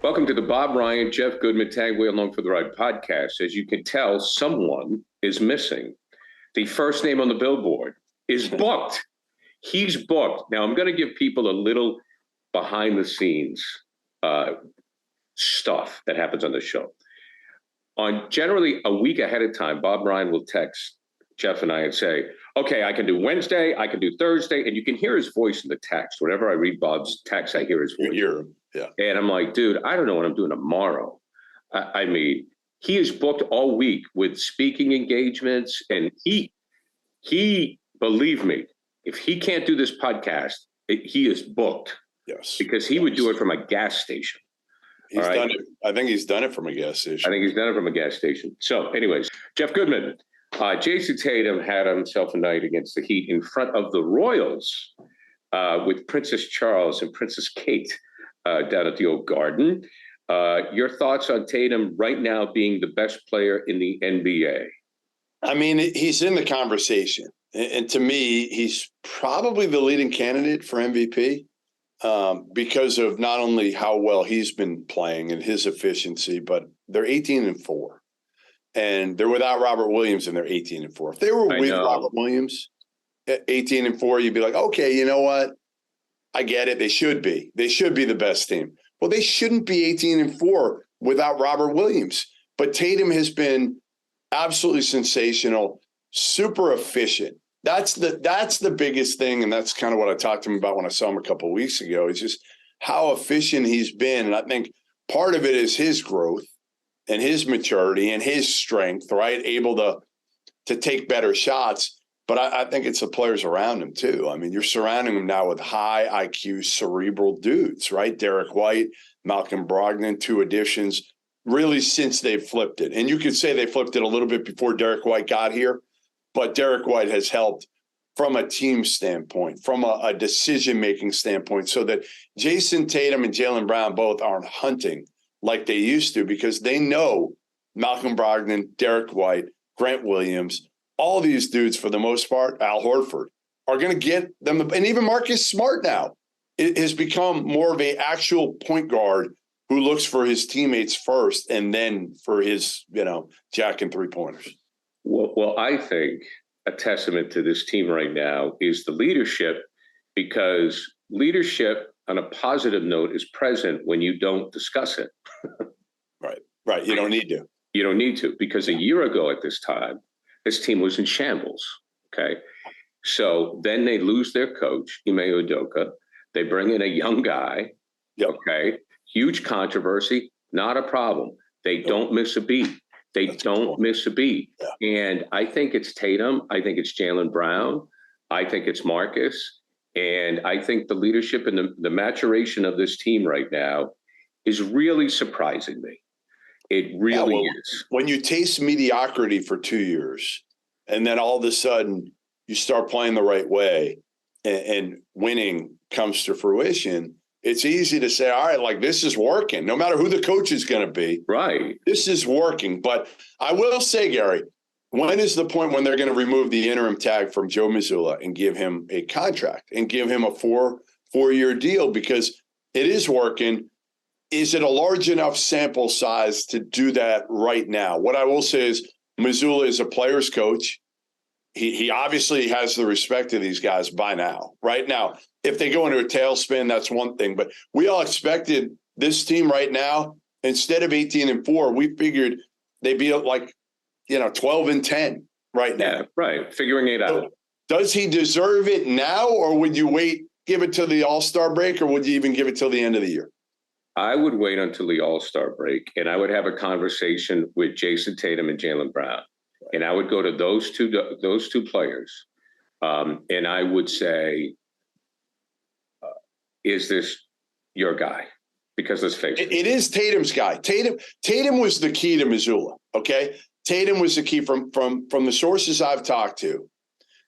Welcome to the Bob Ryan, Jeff Goodman, Tanguay Along for the Ride podcast. As you can tell, someone is missing. The first name on the billboard is booked. He's booked. Now, I'm going to give people a little behind the scenes stuff that happens on the show. On generally a week ahead of time, Bob Ryan will text Jeff and I and say, okay, I can do Wednesday, I can do Thursday, and you can hear his voice in the text. Whenever I read Bob's text, I hear his voice. You hear him, yeah. And I'm like, dude, I don't know what I'm doing tomorrow. I mean, he is booked all week with speaking engagements, and he, believe me, if he can't do this podcast, he is booked. Yes. Because he would do it from a gas station. He's done it. I think he's done it from a gas station. I think he's done it from a gas station. So anyways, Jeff Goodman, Jayson Tatum had himself a night against the Heat in front of the Royals with Princess Charles and Princess Kate down at the old Garden. Your thoughts on Tatum right now being the best player in the NBA? I mean, he's in the conversation. And to me, he's probably the leading candidate for MVP because of not only how well he's been playing and his efficiency, but they're 18-4. And they're without Robert Williams, and they're 18-4. If they were with Robert Williams at 18-4, you'd be like, okay, you know what? I get it. They should be. They should be the best team. Well, they shouldn't be 18-4 without Robert Williams. But Tatum has been absolutely sensational, super efficient. That's the biggest thing, and that's kind of what I talked to him about when I saw him a couple of weeks ago. Is just how efficient he's been, and I think part of it is his growth and his maturity and his strength, right? Able to take better shots. But I think it's the players around him too. I mean, you're surrounding him now with high IQ, cerebral dudes, right? Derek White, Malcolm Brogdon, 2 additions, really since they've flipped it. And you could say they flipped it a little bit before Derek White got here, but Derek White has helped from a team standpoint, from a decision-making standpoint, so that Jayson Tatum and Jaylen Brown both aren't hunting like they used to, because they know Malcolm Brogdon, Derek White, Grant Williams, all these dudes, for the most part, Al Horford, are going to get them. And even Marcus Smart now has become more of an actual point guard who looks for his teammates first and then for his, jack and 3-pointers. Well, I think a testament to this team right now is the leadership, because leadership on a positive note is present when you don't discuss it. Right. You don't need to. You don't need to, because a year ago at this time, this team was in shambles. Okay. So then they lose their coach, Ime Udoka. They bring in a young guy. Yep. Okay. Huge controversy. Not a problem. They don't miss a beat. That's miss a beat. Yeah. And I think it's Tatum. I think it's Jaylen Brown. I think it's Marcus. And I think the leadership and the maturation of this team right now is really surprising me. It really is. When you taste mediocrity for 2 years and then all of a sudden you start playing the right way and winning comes to fruition, it's easy to say, all right, like, this is working, no matter who the coach is going to be. Right. This is working. But I will say, Gary, when is the point when they're going to remove the interim tag from Joe Mazzulla and give him a contract and give him a four-year deal? Because it is working. Is it a large enough sample size to do that right now? What I will say is Mazzulla is a player's coach. He obviously has the respect of these guys by now. Right now, if they go into a tailspin, that's one thing. But we all expected this team right now, instead of 18-4, we figured they'd be like, 12-10 right now. Yeah, right. Figuring it out. So does he deserve it now, or would you wait, give it to the All-Star break, or would you even give it till the end of the year? I would wait until the All-Star break, and I would have a conversation with Jayson Tatum and Jaylen Brown. And I would go to those two players, and I would say, is this your guy? Because let's face it. It is Tatum's guy. Tatum was the key to Mazzulla, okay? Tatum was the key from the sources I've talked to.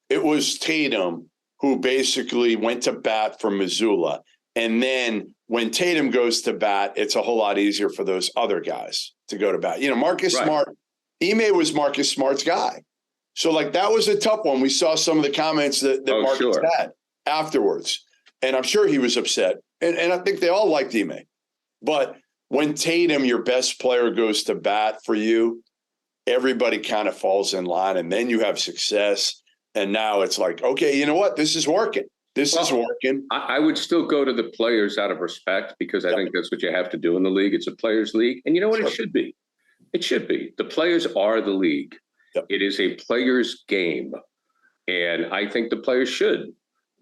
It was Tatum who basically went to bat for Mazzulla. And then when Tatum goes to bat, it's a whole lot easier for those other guys to go to bat. Marcus Smart, Ime was Marcus Smart's guy. So, that was a tough one. We saw some of the comments that Marcus had. afterwards. And I'm sure he was upset. And I think they all liked Ime. But when Tatum, your best player, goes to bat for you, everybody kind of falls in line, and then you have success. And now it's like, okay, you know what? This is working. This is working. I would still go to the players out of respect, because I think that's what you have to do in the league. It's a players' league. And you know what? It should be. It should be. The players are the league. Yep. It is a players' game. And I think the players should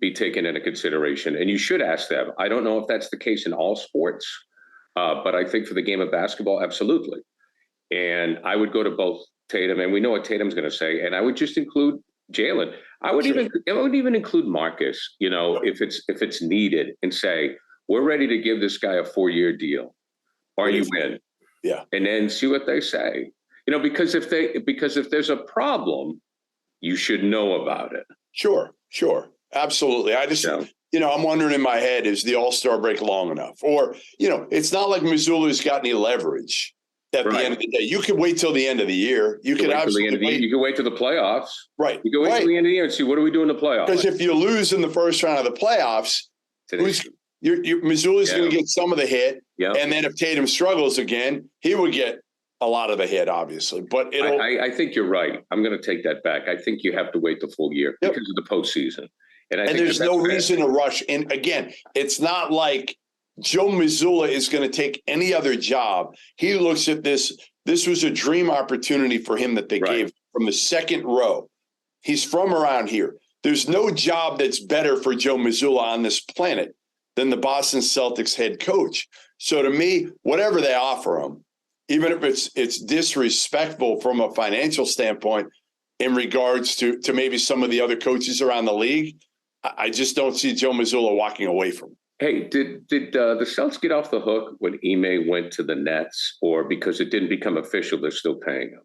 be taken into consideration. And you should ask them. I don't know if that's the case in all sports, but I think for the game of basketball, absolutely. And I would go to both Tatum, and we know what Tatum's going to say. And I would just include Jalen. I would even include Marcus, if it's needed, and say, we're ready to give this guy a 4-year deal. Are you in? Yeah. And then see what they say. Because if there's a problem, you should know about it. Sure. Absolutely. I just, I'm wondering in my head, is the All-Star break long enough? Or, it's not like Mazzulla's got any leverage at the end of the day. You could wait till the end of the year. You could absolutely wait. You could wait till the playoffs. Right. You could wait till the end of the year and see, what do we do in the playoffs? Because if you lose in the first round of the playoffs, Mazzulla's going to get some of the hit. Yeah. And then if Tatum struggles again, he would get a lot of the hit, obviously. But I think you're right. I'm going to take that back. I think you have to wait the full year because of the postseason. And there's no reason to rush. And again, it's not like Joe Mazzulla is going to take any other job. He looks at this. This was a dream opportunity for him that they gave from the second row. He's from around here. There's no job that's better for Joe Mazzulla on this planet than the Boston Celtics head coach. So to me, whatever they offer him, even if it's disrespectful from a financial standpoint in regards to maybe some of the other coaches around the league, I just don't see Joe Mazzulla walking away from it. Hey, did the Celtics get off the hook when Ime went to the Nets, or because it didn't become official, they're still paying him?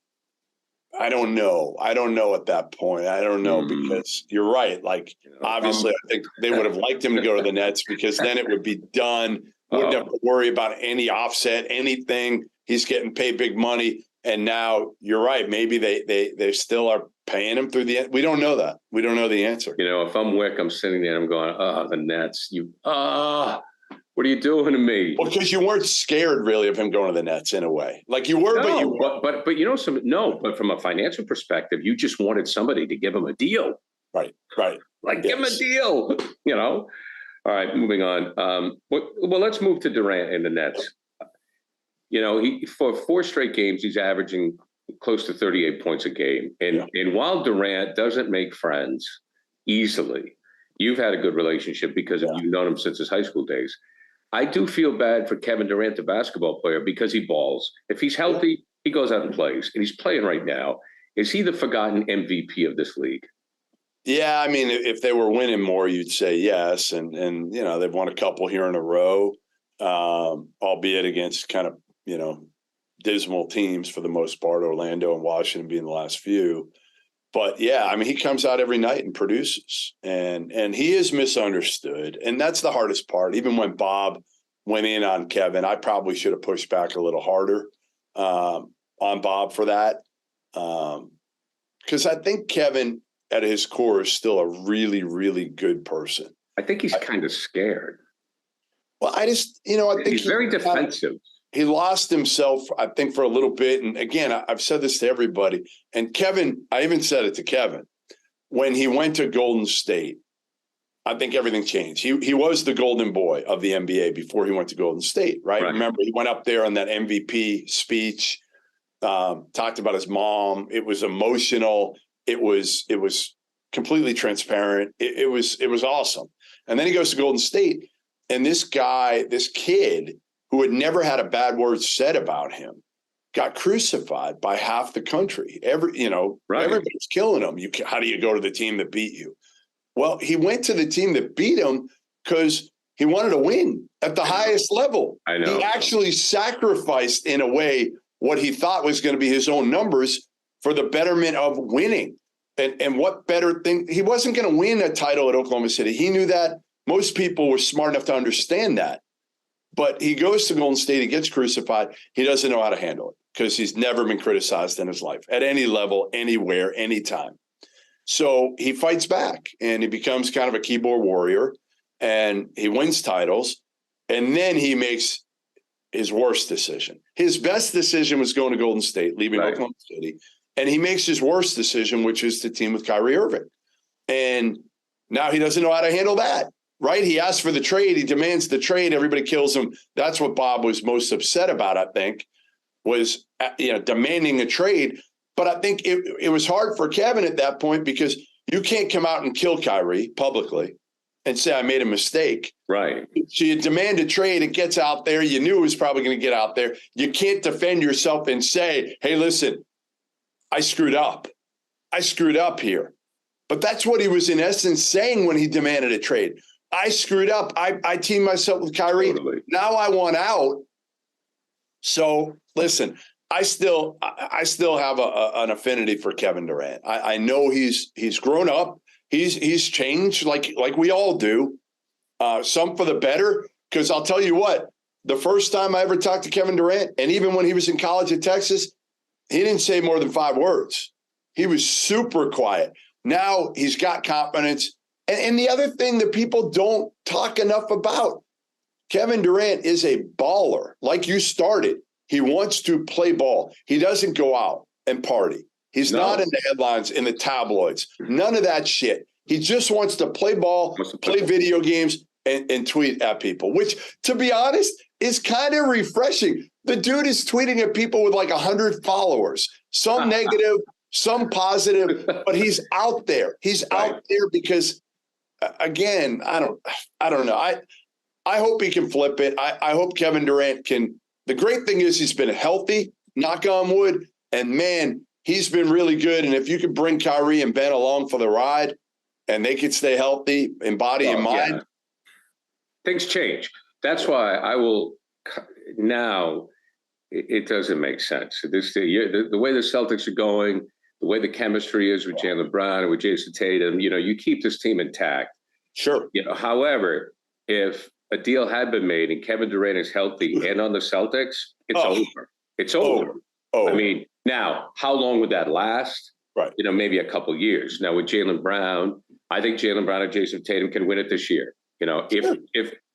I don't know. I don't know at that point. I don't know because you're right. Like, obviously, I think they would have liked him to go to the Nets because then it would be done. Wouldn't have to worry about any offset, anything. He's getting paid big money. And now you're right. Maybe they still are paying him through the end. We don't know that. We don't know the answer. If I'm Wick, I'm sitting there and I'm going, the Nets. What are you doing to me? Well, because you weren't scared really of him going to the Nets in a way. Like you were, but you weren't. But from a financial perspective, you just wanted somebody to give him a deal. Right. Give him a deal, All right, moving on. Well, let's move to Durant and the Nets. He for 4 straight games, he's averaging close to 38 points a game. And while Durant doesn't make friends easily, you've had a good relationship because you've known him since his high school days. I do feel bad for Kevin Durant, the basketball player, because he balls. If he's healthy, he goes out and plays, and he's playing right now. Is he the forgotten MVP of this league? Yeah, I mean, if they were winning more, you'd say yes. And they've won a couple here in a row, albeit against kind of, dismal teams for the most part, Orlando and Washington being the last few. But yeah, I mean, he comes out every night and produces, and he is misunderstood. And that's the hardest part. Even when Bob went in on Kevin, I probably should have pushed back a little harder on Bob for that. Because I think Kevin at his core is still a really, really good person. I think he's kind of scared. Well, I think he's very defensive. He lost himself, I think, for a little bit. And again, I've said this to everybody. And Kevin, I even said it to Kevin. When he went to Golden State, I think everything changed. He was the golden boy of the NBA before he went to Golden State, right? Remember, he went up there on that MVP speech, talked about his mom. It was emotional. It was completely transparent. It was awesome. And then he goes to Golden State. And this kid, who had never had a bad word said about him, got crucified by half the country. Everybody's killing him. How do you go to the team that beat you? Well, he went to the team that beat him because he wanted to win at the highest level. I know. He actually sacrificed, in a way, what he thought was going to be his own numbers for the betterment of winning. And what better thing? He wasn't going to win a title at Oklahoma City. He knew that. Most people were smart enough to understand that. But he goes to Golden State, he gets crucified. He doesn't know how to handle it because he's never been criticized in his life at any level, anywhere, anytime. So he fights back and he becomes kind of a keyboard warrior and he wins titles. And then he makes his worst decision. His best decision was going to Golden State, leaving Oklahoma City. And he makes his worst decision, which is to team with Kyrie Irving. And now he doesn't know how to handle that, right? He asks for the trade. He demands the trade. Everybody kills him. That's what Bob was most upset about, I think, was demanding a trade. But I think it was hard for Kevin at that point because you can't come out and kill Kyrie publicly and say, I made a mistake. Right. So you demand a trade. It gets out there. You knew it was probably going to get out there. You can't defend yourself and say, hey, listen, I screwed up. I screwed up here. But that's what he was in essence saying when he demanded a trade. I screwed up. I teamed myself with Kyrie. Totally. Now I want out. So listen, I still have an affinity for Kevin Durant. I know he's grown up. He's changed like we all do. Some for the better, because I'll tell you what, the first time I ever talked to Kevin Durant, and even when he was in college at Texas, he didn't say more than 5 words. He was super quiet. Now he's got confidence. And the other thing that people don't talk enough about, Kevin Durant is a baller. Like you started, he wants to play ball. He doesn't go out and party. He's not in the headlines, in the tabloids. None of that shit. He just wants to play ball, play video games, and tweet at people, which, to be honest, is kind of refreshing. The dude is tweeting at people with like 100 followers, some negative, some positive, but he's out there. He's out there because, again, I don't know. I hope he can flip it. I hope Kevin Durant can. The great thing is he's been healthy, knock on wood, and man, he's been really good. And if you could bring Kyrie and Ben along for the ride and they could stay healthy in body and mind. Yeah. Things change. That's why I will now. It doesn't make sense. The way the Celtics are going, the way the chemistry is with Jaylen Brown and with Jayson Tatum, you keep this team intact. Sure. However, if a deal had been made and Kevin Durant is healthy and on the Celtics, it's over. It's over. I mean, now, how long would that last? Right. Maybe a couple of years. Now, with Jaylen Brown, I think Jaylen Brown and Jayson Tatum can win it this year.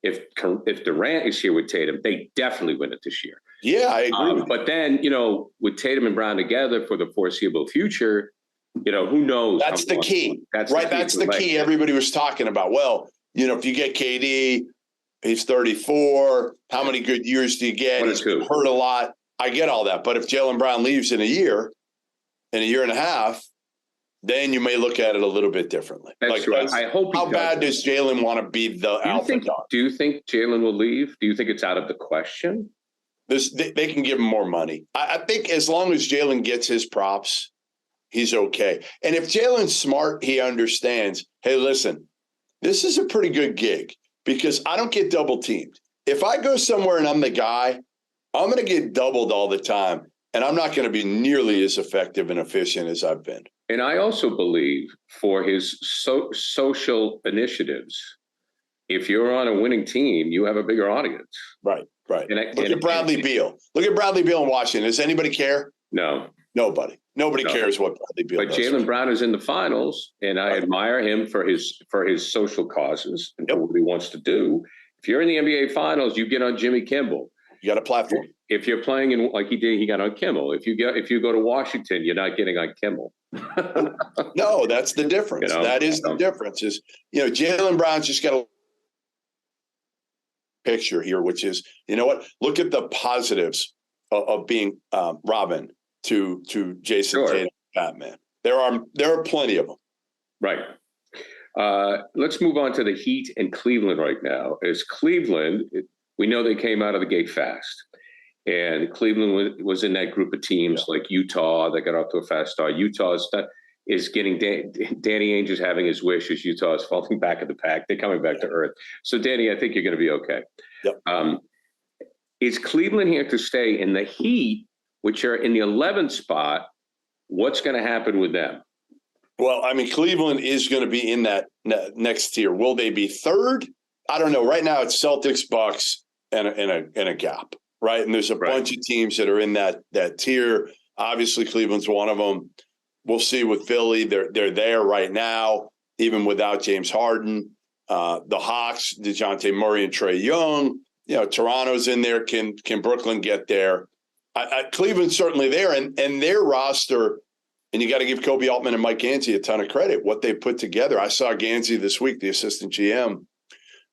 If Durant is here with Tatum, they definitely win it this year. Yeah, I agree. But then, with Tatum and Brown together for the foreseeable future, who knows? That's the key. That's the key everybody was talking about. Well, if you get KD, he's 34. How many good years do you get? He's been hurt a lot. I get all that. But if Jaylen Brown leaves in a year and a half, then you may look at it a little bit differently. That's right. I hope. How bad does Jaylen want to be the alpha dog? Do you think Jaylen will leave? Do you think it's out of the question? They can give him more money. I think as long as Jaylen gets his props, he's okay. And if Jaylen's smart, he understands, hey, listen, this is a pretty good gig because I don't get double teamed. If I go somewhere and I'm the guy, I'm going to get doubled all the time. And I'm not going to be nearly as effective and efficient as I've been. And I also believe for his social initiatives, if you're on a winning team, you have a bigger audience. Right. Look at Bradley Beal. Look at Bradley Beal in Washington. Does anybody care? No. Nobody cares what Bradley Beal does. But Jaylen Brown is in the finals, and I admire him for his social causes and for what he wants to do. If you're in the NBA finals, you get on Jimmy Kimmel. You got a platform. If you're playing in like he did, he got on Kimmel. If you go to Washington, you're not getting on Kimmel. No, that's the difference. That is the difference. Is Jaylen Brown's just got a picture here, which is what? Look at the positives of being Robin to Jayson Tatum, Batman. There are plenty of them. Right. Let's move on to the Heat and Cleveland right now. As Cleveland, we know they came out of the gate fast. And Cleveland was in that group of teams like Utah that got off to a fast start. Utah is getting Danny Ainge is having his wish as Utah is falling back in the pack. They're coming back to earth. So, Danny, I think you're going to be okay. Yep. Is Cleveland here to stay? In the Heat, which are in the 11th spot, what's going to happen with them? Well, I mean, Cleveland is going to be in that next tier. Will they be third? I don't know. Right now, it's Celtics, Bucks, and a gap. Right. And there's a bunch of teams that are in that tier. Obviously, Cleveland's one of them. We'll see with Philly. They're there right now, even without James Harden. The Hawks, DeJounte Murray and Trae Young. Toronto's in there. Can Brooklyn get there? Cleveland's certainly there, and their roster. And you got to give Kobe Altman and Mike Gansey a ton of credit. What they put together. I saw Gansey this week, the assistant GM,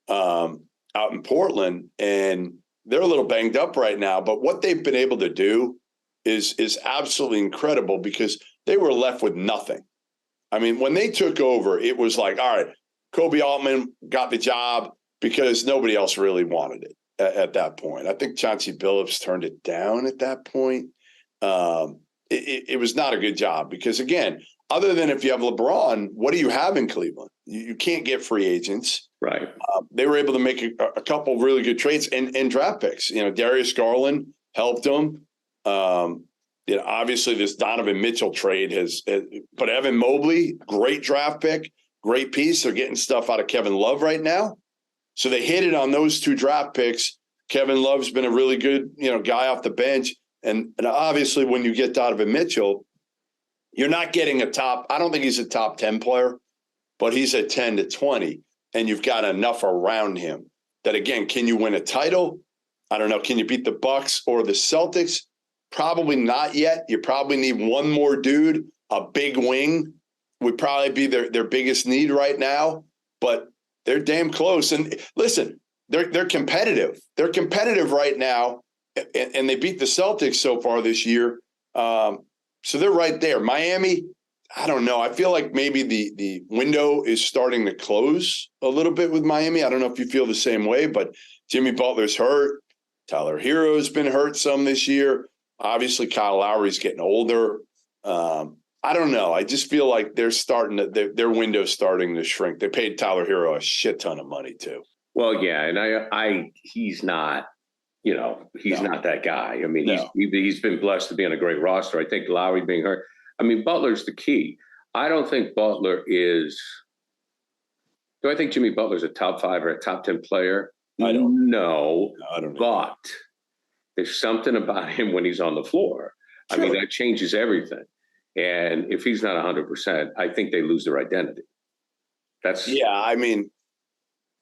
out in Portland, and they're a little banged up right now. But what they've been able to do is absolutely incredible because they were left with nothing. I mean, when they took over, it was like, all right, Kobe Altman got the job because nobody else really wanted it at that point. I think Chauncey Billups turned it down at that point. It was not a good job because, again, other than if you have LeBron, what do you have in Cleveland? You can't get free agents. Right. They were able to make a couple of really good trades and draft picks. Darius Garland helped them. Obviously this Donovan Mitchell trade but Evan Mobley, great draft pick, great piece. They're getting stuff out of Kevin Love right now. So they hit it on those 2 draft picks. Kevin Love's been a really good, guy off the bench. And obviously when you get Donovan Mitchell, you're not getting I don't think he's a top 10 player, but he's a 10 to 20. And you've got enough around him that, again, can you win a title? I don't know. Can you beat the Bucks or the Celtics? Probably not yet. You probably need one more dude. A big wing would probably be their biggest need right now, but they're damn close. And listen, they're competitive. They're competitive right now, and they beat the Celtics so far this year. So they're right there. Miami, I don't know. I feel like maybe the window is starting to close a little bit with Miami. I don't know if you feel the same way, but Jimmy Butler's hurt. Tyler Hero's been hurt some this year. Obviously, Kyle Lowry's getting older. I don't know. I just feel like they're their window's starting to shrink. They paid Tyler Hero a shit ton of money too. Well, yeah, and he's not, he's not that guy. I mean, he's been blessed to be on a great roster. I think Lowry being hurt. I mean, Butler's the key. I don't think Butler is. Do I think Jimmy Butler's a top 5 or a top 10 player? I don't. No, I don't know. But there's something about him when he's on the floor. Sure. I mean, that changes everything. And if he's not 100%, I think they lose their identity. I mean,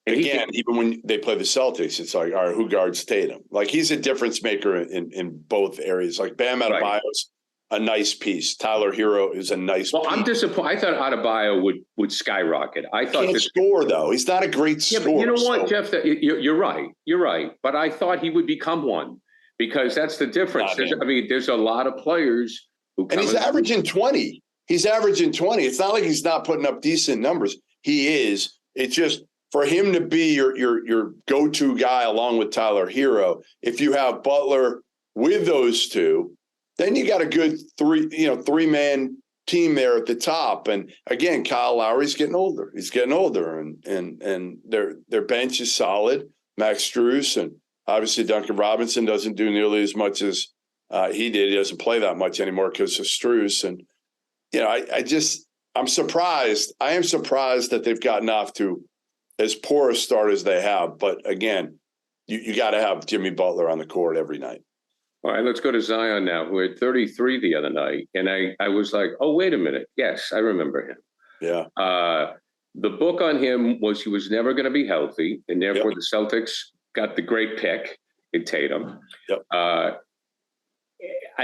again, even when they play the Celtics, it's like, all right, who guards Tatum? Like, he's a difference maker in both areas. Like, Bam Adebayo's a nice piece. Tyler Hero is a nice piece. I'm disappointed. I thought Adebayo would skyrocket. I thought can't score, though. He's not a great scorer. But you know what, Jeff? You're right. You're right. But I thought he would become one because that's the difference. There's a lot of players who come. And he's averaging 20. He's averaging 20. It's not like he's not putting up decent numbers. He is. It's just for him to be your go-to guy along with Tyler Hero. If you have Butler with those two, then you got a good three-man team there at the top. And again, Kyle Lowry's getting older. He's getting older, and their bench is solid. Max Strus and obviously Duncan Robinson doesn't do nearly as much as he did. He doesn't play that much anymore because of Strus. And I'm surprised. I am surprised that they've gotten off to as poor a start as they have. But again, you got to have Jimmy Butler on the court every night. All right, let's go to Zion now, who had 33 the other night. And I was like, oh, wait a minute. Yes, I remember him. Yeah. The book on him was he was never going to be healthy, and therefore the Celtics got the great pick in Tatum. Yep.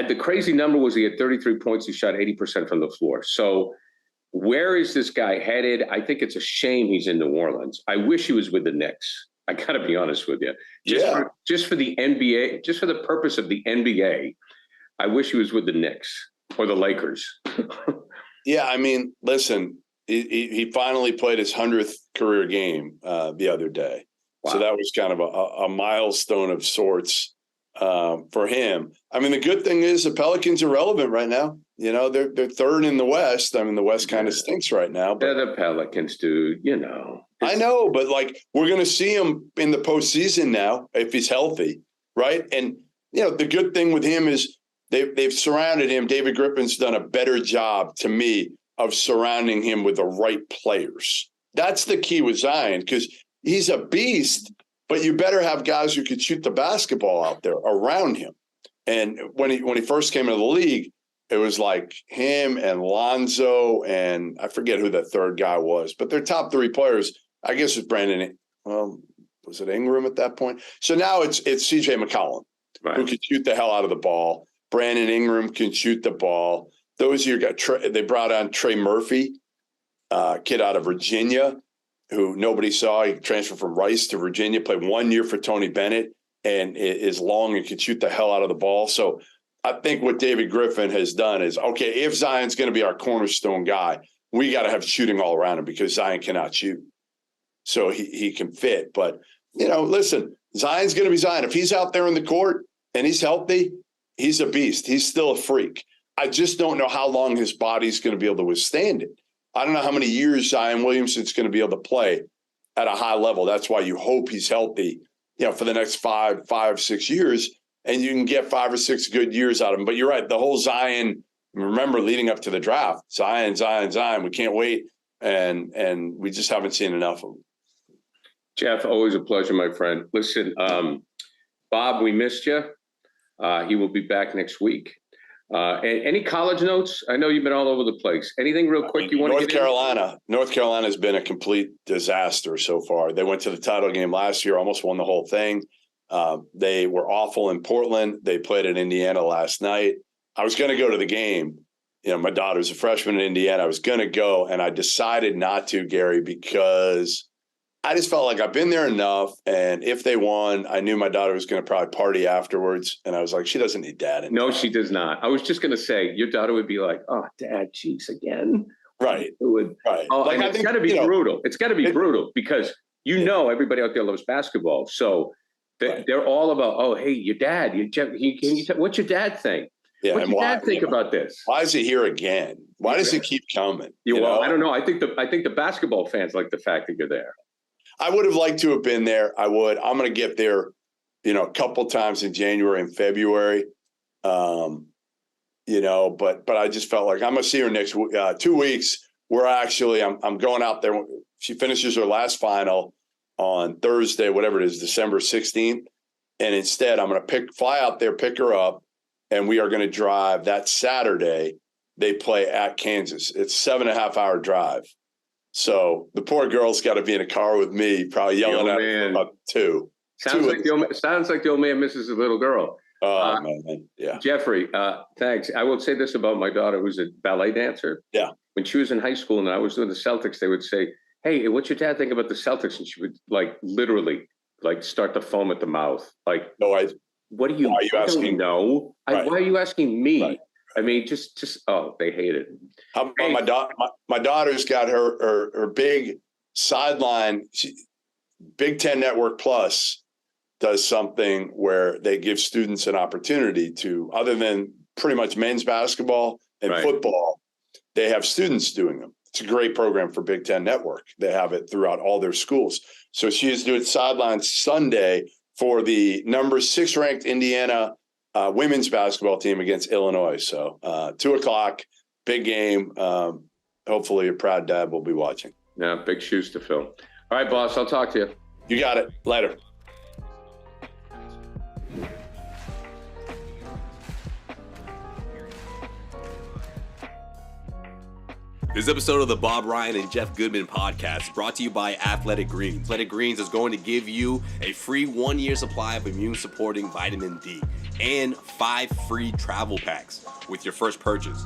The crazy number was he had 33 points. He shot 80% from the floor. So where is this guy headed? I think it's a shame he's in New Orleans. I wish he was with the Knicks. I got to be honest with you. Just for the NBA, just for the purpose of the NBA, I wish he was with the Knicks or the Lakers. Yeah, I mean, listen, he finally played his 100th career game the other day. Wow. So that was kind of a milestone of sorts for him. I mean, the good thing is the Pelicans are relevant right now. They're third in the West. I mean, the West kind of stinks right now. But they're the Pelicans, dude. I know, but we're going to see him in the postseason now if he's healthy, right? And the good thing with him is they've surrounded him. David Griffin's done a better job to me of surrounding him with the right players. That's the key with Zion because he's a beast, but you better have guys who could shoot the basketball out there around him. And when he first came into the league, It was like him and Lonzo, and I forget who the third guy was, but their top three players, I guess, was Brandon. Well, was it Ingram at that point? So now it's CJ McCollum, who can shoot the hell out of the ball. Brandon Ingram can shoot the ball. Those year got they brought on Trey Murphy, kid out of Virginia, who nobody saw. He transferred from Rice to Virginia, played 1 year for Tony Bennett, and is long and can shoot the hell out of the ball. So I think what David Griffin has done is, okay, if Zion's going to be our cornerstone guy, we got to have shooting all around him because Zion cannot shoot. So he can fit. But, listen, Zion's going to be Zion. If he's out there in the court and he's healthy, he's a beast. He's still a freak. I just don't know how long his body's going to be able to withstand it. I don't know how many years Zion Williamson's going to be able to play at a high level. That's why you hope he's healthy, for the next 5-6 years. And you can get 5 or 6 good years out of him. But you're right. The whole Zion, remember leading up to the draft, Zion, we can't wait. And we just haven't seen enough of him. Jeff, always a pleasure, my friend. Listen, Bob, we missed you. He will be back next week. Any college notes? I know you've been all over the place. Anything real quick you want to get in? North Carolina has been a complete disaster so far. They went to the title game last year, almost won the whole thing. They were awful in Portland. They played at Indiana last night. I was going to go to the game. My daughter's a freshman in Indiana. I was going to go, and I decided not to, Gary, because I just felt like I've been there enough. And if they won, I knew my daughter was going to probably party afterwards. And I was like, she doesn't need dad. No, she does not. I was just going to say, your daughter would be like, oh, Dad, geez, again. Right. It would. Right. Oh, like, it's got to be brutal. It's got to be brutal because everybody out there loves basketball. So they're all about, oh, hey, your dad, what's your dad think? Yeah, what's your dad think about this? Why is he here again? Why does he keep coming? Well, I don't know. I think the basketball fans like the fact that you're there. I would have liked to have been there. I would. I'm going to get there, a couple times in January and February. But I just felt like I'm going to see her next 2 weeks. I'm going out there. She finishes her last final on Thursday, whatever it is, December 16th. And instead, I'm going to fly out there, pick her up, and we are going to drive that Saturday. They play at Kansas. It's 7.5 hour drive. So the poor girl's got to be in a car with me, probably yelling at her about 2. Sounds like the old man misses his little girl. Oh, man. Yeah. Jeffrey, thanks. I will say this about my daughter, who's a ballet dancer. Yeah. When she was in high school and I was doing the Celtics, they would say, hey, what's your dad think about the Celtics? And she would literally start to foam at the mouth. No, what are you asking? No. Right. Why are you asking me? Right. I mean, they hate it. My daughter's got her big sideline. Big Ten Network Plus does something where they give students an opportunity to, other than pretty much men's basketball and football, they have students doing them. It's a great program for Big Ten Network. They have it throughout all their schools. So she is doing sidelines Sunday for the number 6 ranked Indiana women's basketball team against Illinois. So 2:00, big game. Hopefully a proud dad will be watching. Yeah, big shoes to fill. All right, boss, I'll talk to you. You got it. Later. This episode of the Bob Ryan and Jeff Goodman podcast is brought to you by Athletic Greens. Athletic Greens is going to give you a free 1-year supply of immune-supporting vitamin D and 5 free travel packs with your first purchase.